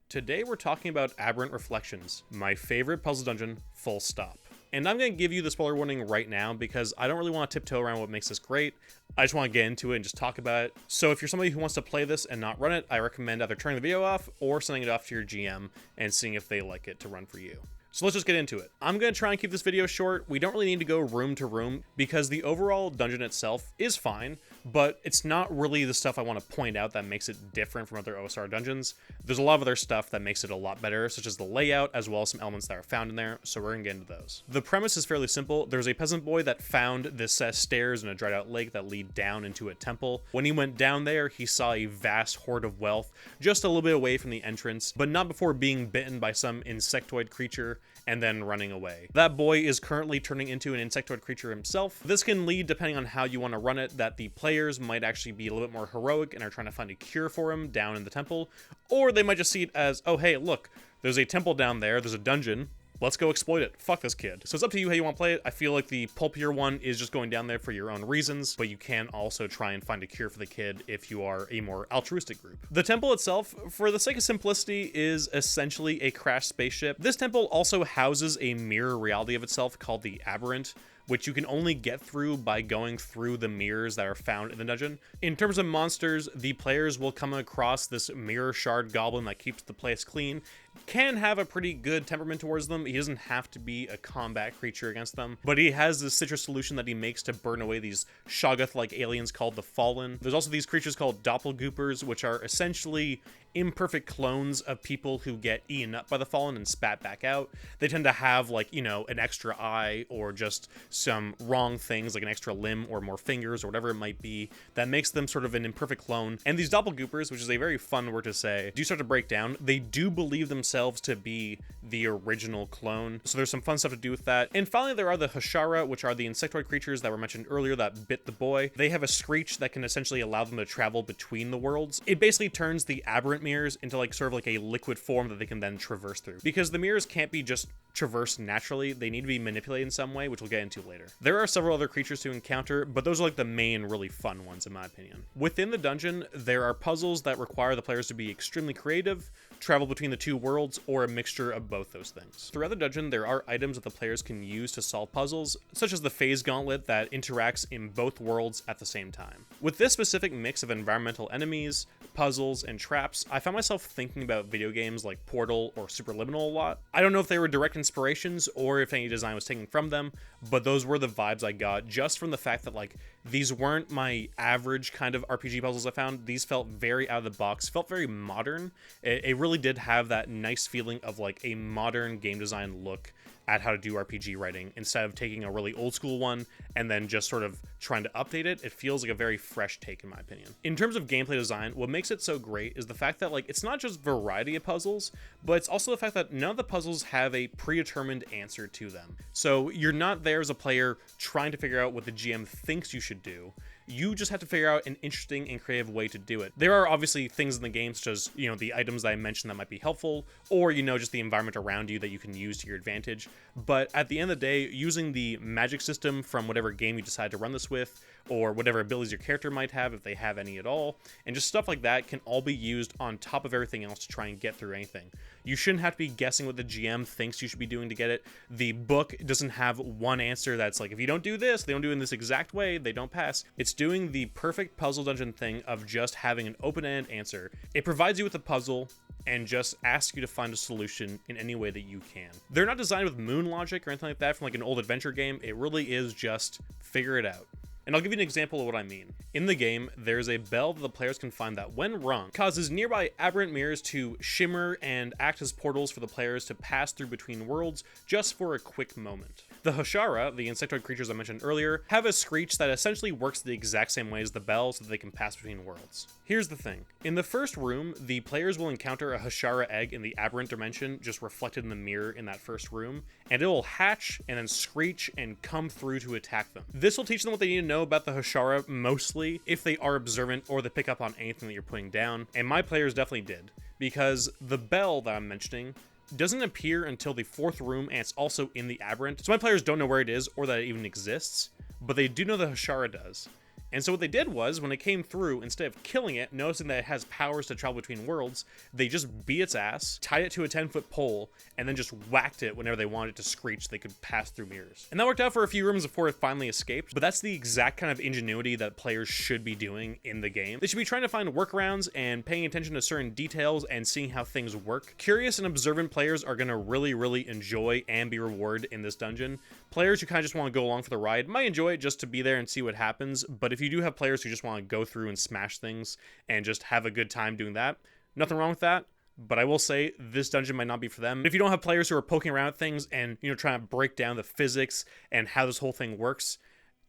Today we're talking about Aberrant Reflections, my favorite puzzle dungeon, full stop. And I'm going to give you the spoiler warning right now because I don't really want to tiptoe around what makes this great. I just want to get into it and just talk about it. So if you're somebody who wants to play this and not run it, I recommend either turning the video off or sending it off to your GM and seeing if they like it to run for you. So let's just get into it. I'm going to try and keep this video short. We don't really need to go room to room because the overall dungeon itself is fine, but it's not really the stuff I want to point out that makes it different from other OSR dungeons. There's a lot of other stuff that makes it a lot better, such as the layout, as well as some elements that are found in there, so we're going to get into those. The premise is fairly simple. There's a peasant boy that found this set of stairs in a dried out lake that lead down into a temple. When he went down there, he saw a vast hoard of wealth just a little bit away from the entrance, but not before being bitten by some insectoid creature and then running away. That boy is currently turning into an insectoid creature himself. This can lead, depending on how you want to run it, that the players might actually be a little bit more heroic and are trying to find a cure for him down in the temple, or they might just see it as, oh hey, look, there's a temple down there, there's a dungeon, let's go exploit it. Fuck this kid. So it's up to you how you want to play it. I feel like the pulpier one is just going down there for your own reasons, but you can also try and find a cure for the kid if you are a more altruistic group. The temple itself, for the sake of simplicity, is essentially a crashed spaceship. This temple also houses a mirror reality of itself called the Aberrant, which you can only get through by going through the mirrors that are found in the dungeon. In terms of monsters, the players will come across this mirror shard goblin that keeps the place clean. Can have a pretty good temperament towards them. He doesn't have to be a combat creature against them, but he has this citrus solution that he makes to burn away these Shoggoth-like aliens called the Fallen. There's also these creatures called doppelgoopers, which are essentially imperfect clones of people who get eaten up by the Fallen and spat back out. They tend to have, like, you know, an extra eye or just some wrong things like an extra limb or more fingers or whatever it might be that makes them sort of an imperfect clone. And these doppelgoopers, which is a very fun word to say, do start to break down. They do believe themselves to be the original clone, so there's some fun stuff to do with that. And finally, there are the Hashara, which are the insectoid creatures that were mentioned earlier that bit the boy. They have a screech that can essentially allow them to travel between the worlds. It basically turns the Aberrant mirrors into like sort of like a liquid form that they can then traverse through, because the mirrors can't be just traversed naturally. They need to be manipulated in some way, which we'll get into later. There are several other creatures to encounter, but those are like the main really fun ones in my opinion. Within the dungeon, there are puzzles that require the players to be extremely creative, travel between the two worlds, or a mixture of both those things. Throughout the dungeon, there are items that the players can use to solve puzzles, such as the phase gauntlet that interacts in both worlds at the same time. With this specific mix of environmental enemies, puzzles, and traps, I found myself thinking about video games like Portal or Superliminal a lot. I don't know if they were direct inspirations or if any design was taken from them, but those were the vibes I got just from the fact that, like, these weren't my average kind of RPG puzzles I found. These felt very out of the box, felt very modern. It really did have that nice feeling of like a modern game design look at how to do RPG writing instead of taking a really old school one and then just sort of trying to update it. It feels like a very fresh take in my opinion. In terms of gameplay design, what makes it so great is the fact that, like, it's not just variety of puzzles, but it's also the fact that none of the puzzles have a predetermined answer to them. So you're not there as a player trying to figure out what the GM thinks you should do. You just have to figure out an interesting and creative way to do it. There are obviously things in the game, such as, you know, the items that I mentioned that might be helpful, or, you know, just the environment around you that you can use to your advantage. But at the end of the day, using the magic system from whatever game you decide to run this with, or whatever abilities your character might have, if they have any at all, and just stuff like that can all be used on top of everything else to try and get through anything. You shouldn't have to be guessing what the GM thinks you should be doing to get it. The book doesn't have one answer that's like, if you don't do this, they don't do it in this exact way, they don't pass. It's doing the perfect puzzle dungeon thing of just having an open-ended answer. It provides you with a puzzle and just asks you to find a solution in any way that you can. They're not designed with moon logic or anything like that from like an old adventure game. It really is just figure it out. And I'll give you an example of what I mean. In the game, there's a bell that the players can find that, when rung, causes nearby aberrant mirrors to shimmer and act as portals for the players to pass through between worlds just for a quick moment. The Hashara, the insectoid creatures I mentioned earlier, have a screech that essentially works the exact same way as the bell so that they can pass between worlds. Here's the thing. In the first room, the players will encounter a Hashara egg in the aberrant dimension just reflected in the mirror in that first room, and it will hatch and then screech and come through to attack them. This will teach them what they need to know about the Hashara, mostly if they are observant or they pick up on anything that you're putting down, and my players definitely did, because the bell that I'm mentioning doesn't appear until the fourth room, and it's also in the Aberrant. So my players don't know where it is or that it even exists, but they do know the Hashara does. And so what they did was, when it came through, instead of killing it, noticing that it has powers to travel between worlds, they just beat its ass, tied it to a 10-foot pole, and then just whacked it whenever they wanted it to screech so they could pass through mirrors. And that worked out for a few rooms before it finally escaped, but that's the exact kind of ingenuity that players should be doing in the game. They should be trying to find workarounds and paying attention to certain details and seeing how things work. Curious and observant players are going to really enjoy and be rewarded in this dungeon. Players who kind of just want to go along for the ride might enjoy it just to be there and see what happens, but if you do have players who just want to go through and smash things and just have a good time doing that, nothing wrong with that. But I will say this dungeon might not be for them. If you don't have players who are poking around at things and, trying to break down the physics and how this whole thing works,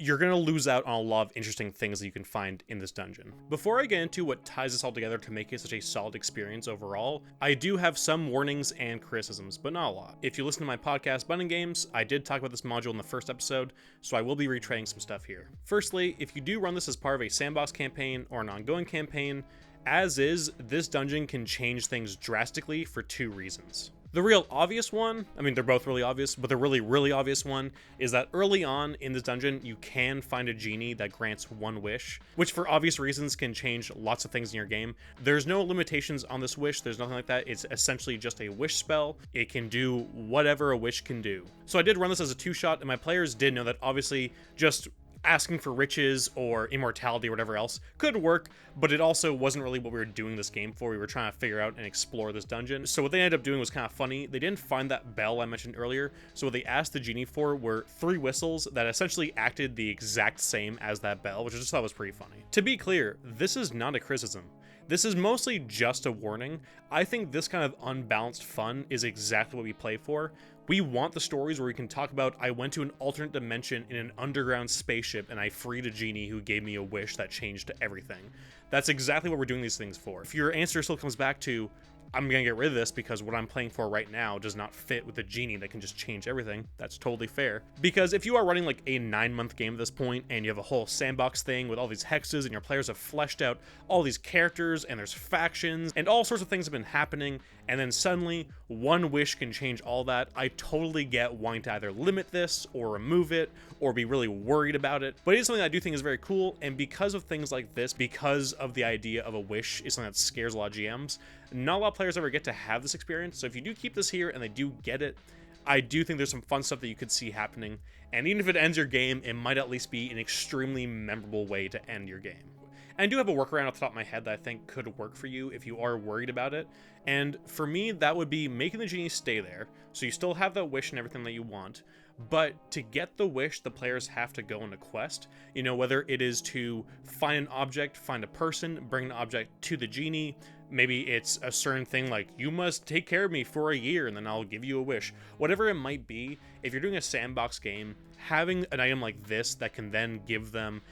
you're going to lose out on a lot of interesting things that you can find in this dungeon. Before I get into what ties this all together to make it such a solid experience overall, I do have some warnings and criticisms, but not a lot. If you listen to my podcast, Button Games, I did talk about this module in the first episode, so I will be retreading some stuff here. Firstly, if you do run this as part of a sandbox campaign or an ongoing campaign, as is, this dungeon can change things drastically for two reasons. The real obvious one, I mean, they're both really obvious, but the really obvious one is that early on in this dungeon, you can find a genie that grants one wish, which for obvious reasons can change lots of things in your game. There's no limitations on this wish. There's nothing like that. It's essentially just a wish spell. It can do whatever a wish can do. So I did run this as a two-shot, and my players did know that obviously just asking for riches or immortality or whatever else could work, but it also wasn't really what we were doing this game for. We were trying to figure out and explore this dungeon. So what they ended up doing was kind of funny. They didn't find that bell I mentioned earlier, so what they asked the genie for were 3 whistles that essentially acted the exact same as that bell, which I just thought was pretty funny. To be clear, this is not a criticism. This is mostly just a warning. I think this kind of unbalanced fun is exactly what we play for. We want the stories where we can talk about, I went to an alternate dimension in an underground spaceship and I freed a genie who gave me a wish that changed everything. That's exactly what we're doing these things for. If your answer still comes back to, I'm gonna get rid of this because what I'm playing for right now does not fit with a genie that can just change everything, that's totally fair. Because if you are running like a 9-month game at this point and you have a whole sandbox thing with all these hexes and your players have fleshed out all these characters and there's factions and all sorts of things have been happening, and then suddenly one wish can change all that, I totally get wanting to either limit this or remove it or be really worried about it. But it is something that I do think is very cool, and because of things like this, because of the idea of a wish is something that scares a lot of GMs, not a lot of players ever get to have this experience. So if you do keep this here and they do get it, I do think there's some fun stuff that you could see happening. And even if it ends your game, it might at least be an extremely memorable way to end your game. And I do have a workaround off the top of my head that I think could work for you if you are worried about it. And for me, that would be making the genie stay there, so you still have that wish and everything that you want. But to get the wish, the players have to go on a quest. Whether it is to find an object, find a person, bring an object to the genie. Maybe it's a certain thing like, you must take care of me for a year and then I'll give you a wish. Whatever it might be, if you're doing a sandbox game, having an item like this that can then give them,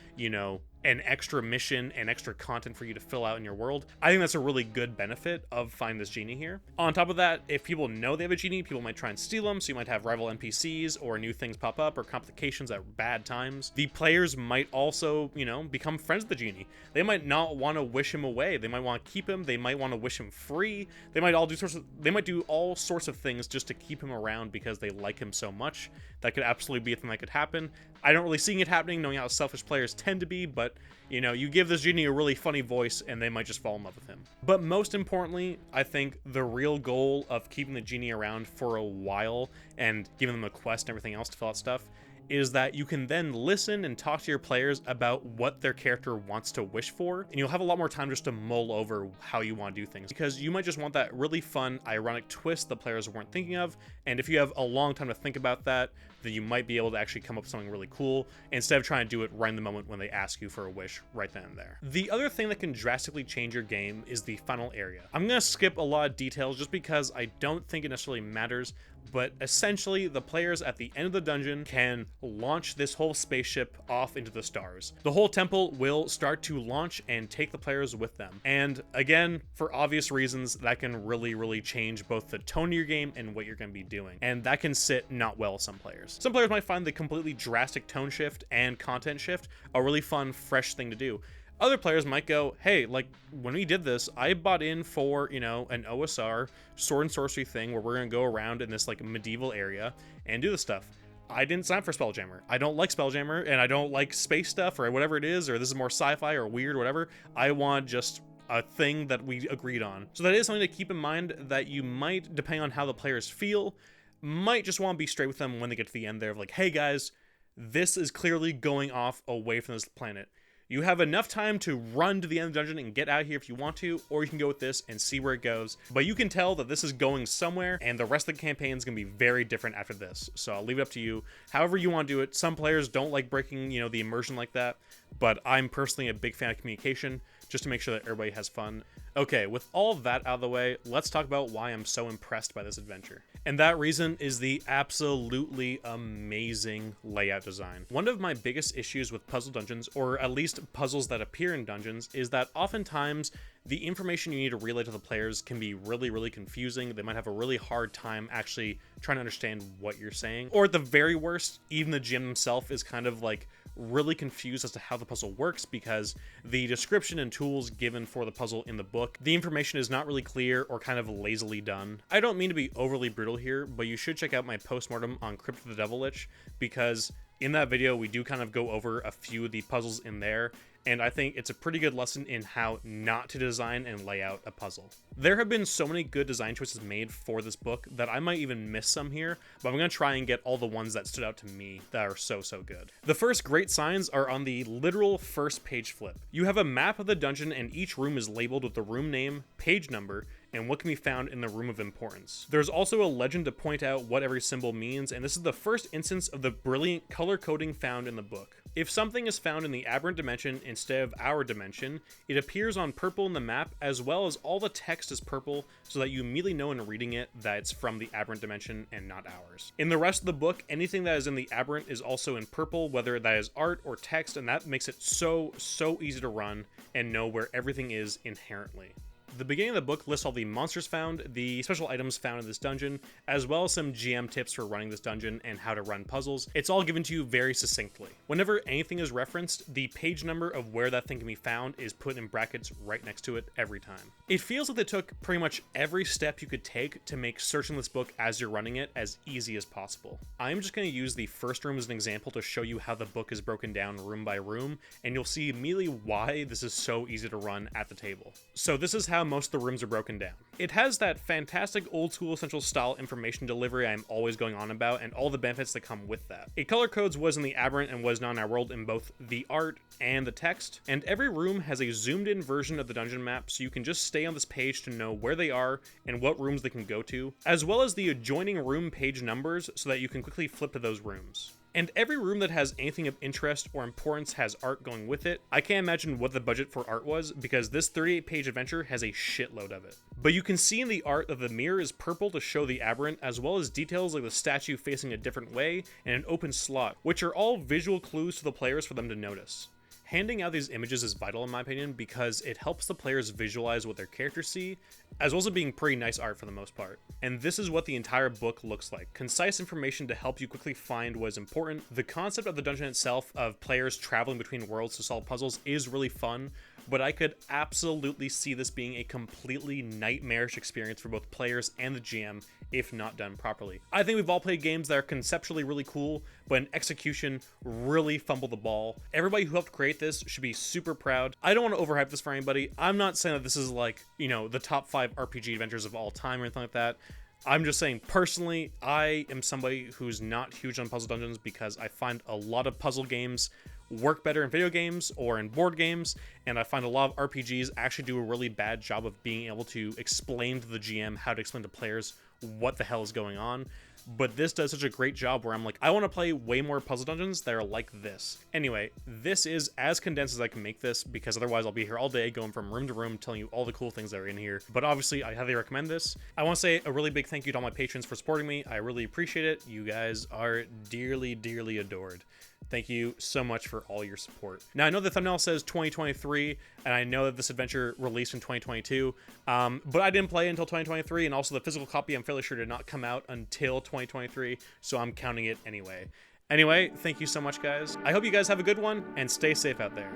an extra mission and extra content for you to fill out in your world, I think that's a really good benefit of finding this genie here. On top of that, if people know they have a genie, people might try and steal them, so you might have rival NPCs or new things pop up or complications at bad times. The players might also, become friends with the genie. They might not want to wish him away. They might want to keep him. They might want to wish him free. They might do all sorts of things just to keep him around because they like him so much. That could absolutely be a thing that could happen. I don't really see it happening, knowing how selfish players tend to be, but you give this genie a really funny voice and they might just fall in love with him. But most importantly, I think the real goal of keeping the genie around for a while and giving them a quest and everything else to fill out stuff is that you can then listen and talk to your players about what their character wants to wish for, and you'll have a lot more time just to mull over how you want to do things, because you might just want that really fun, ironic twist the players weren't thinking of, and if you have a long time to think about that, then you might be able to actually come up with something really cool instead of trying to do it right in the moment when they ask you for a wish right then and there. The other thing that can drastically change your game is the final area. I'm going to skip a lot of details just because I don't think it necessarily matters, but essentially the players at the end of the dungeon can launch this whole spaceship off into the stars. The whole temple will start to launch and take the players with them. And again, for obvious reasons, that can really change both the tone of your game and what you're going to be doing. And that can sit not well with some players. Some players might find the completely drastic tone shift and content shift a really fun, fresh thing to do. Other players might go, hey, like, when we did this, I bought in for, an OSR sword and sorcery thing where we're going to go around in this, like, medieval area and do this stuff. I didn't sign up for Spelljammer. I don't like Spelljammer, and I don't like space stuff or whatever it is, or this is more sci-fi or weird or whatever. I want just a thing that we agreed on. So that is something to keep in mind, that you might, depending on how the players feel, might just want to be straight with them when they get to the end there of like, hey guys, this is clearly going off away from this planet. You have enough time to run to the end of the dungeon and get out of here if you want to, or you can go with this and see where it goes. But you can tell that this is going somewhere, and the rest of the campaign is going to be very different after this. So I'll leave it up to you. However you want to do it. Some players don't like breaking, the immersion like that, but I'm personally a big fan of communication, just to make sure that everybody has fun. Okay, with all that out of the way, let's talk about why I'm so impressed by this adventure. And that reason is the absolutely amazing layout design. One of my biggest issues with puzzle dungeons, or at least puzzles that appear in dungeons, is that oftentimes the information you need to relay to the players can be really, really confusing. They might have a really hard time actually trying to understand what you're saying. Or at the very worst, even the GM himself is kind of like really confused as to how the puzzle works, because the description and tools given for the puzzle in the book, the information is not really clear or kind of lazily done. I don't mean to be overly brutal here, but you should check out my postmortem on Crypt of the Devil Lich, because in that video we do kind of go over a few of the puzzles in there, and I think it's a pretty good lesson in how not to design and lay out a puzzle. There have been so many good design choices made for this book that I might even miss some here, but I'm going to try and get all the ones that stood out to me that are so good. The first great signs are on the literal first page flip. You have a map of the dungeon, and each room is labeled with the room name, page number, and what can be found in the room of importance. There's also a legend to point out what every symbol means, and this is the first instance of the brilliant color coding found in the book. If something is found in the Aberrant dimension instead of our dimension, it appears on purple in the map, as well as all the text is purple, so that you immediately know in reading it that it's from the Aberrant dimension and not ours. In the rest of the book, anything that is in the Aberrant is also in purple, whether that is art or text, and that makes it so easy to run and know where everything is inherently. The beginning of the book lists all the monsters found, the special items found in this dungeon, as well as some GM tips for running this dungeon and how to run puzzles. It's all given to you very succinctly. Whenever anything is referenced, the page number of where that thing can be found is put in brackets right next to it every time. It feels like they took pretty much every step you could take to make searching this book as you're running it as easy as possible. I'm just going to use the first room as an example to show you how the book is broken down room by room, and you'll see immediately why this is so easy to run at the table. So this is how most of the rooms are broken down. It has that fantastic old school essential style information delivery I'm always going on about, and all the benefits that come with that. It color codes was in the Aberrant and was not in our world in both the art and the text, and every room has a zoomed in version of the dungeon map, so you can just stay on this page to know where they are and what rooms they can go to, as well as the adjoining room page numbers so that you can quickly flip to those rooms. And every room that has anything of interest or importance has art going with it. I can't imagine what the budget for art was, because this 38-page adventure has a shitload of it. But you can see in the art that the mirror is purple to show the Aberrant, as well as details like the statue facing a different way and an open slot, which are all visual clues to the players for them to notice. Handing out these images is vital in my opinion, because it helps the players visualize what their characters see, as well as it being pretty nice art for the most part. And this is what the entire book looks like. Concise information to help you quickly find what is important. The concept of the dungeon itself, of players traveling between worlds to solve puzzles, is really fun, but I could absolutely see this being a completely nightmarish experience for both players and the GM if not done properly. I think we've all played games that are conceptually really cool, but in execution really fumble the ball. Everybody who helped create this should be super proud. I don't want to overhype this for anybody. I'm not saying that this is like, the top 5 RPG adventures of all time or anything like that. I'm just saying, personally, I am somebody who's not huge on puzzle dungeons because I find a lot of puzzle games work better in video games or in board games, and I find a lot of RPGs actually do a really bad job of being able to explain to the GM how to explain to players what the hell is going on. But this does such a great job where I'm like, I want to play way more puzzle dungeons that are like this. Anyway, this is as condensed as I can make this, because otherwise I'll be here all day going from room to room telling you all the cool things that are in here. But obviously, I highly recommend this. I want to say a really big thank you to all my patrons for supporting me. I really appreciate it. You guys are dearly, dearly adored. Thank you so much for all your support. Now, I know the thumbnail says 2023, and I know that this adventure released in 2022, but I didn't play until 2023, and also the physical copy, I'm fairly sure, did not come out until 2023, so I'm counting it anyway. Anyway, thank you so much, guys. I hope you guys have a good one, and stay safe out there.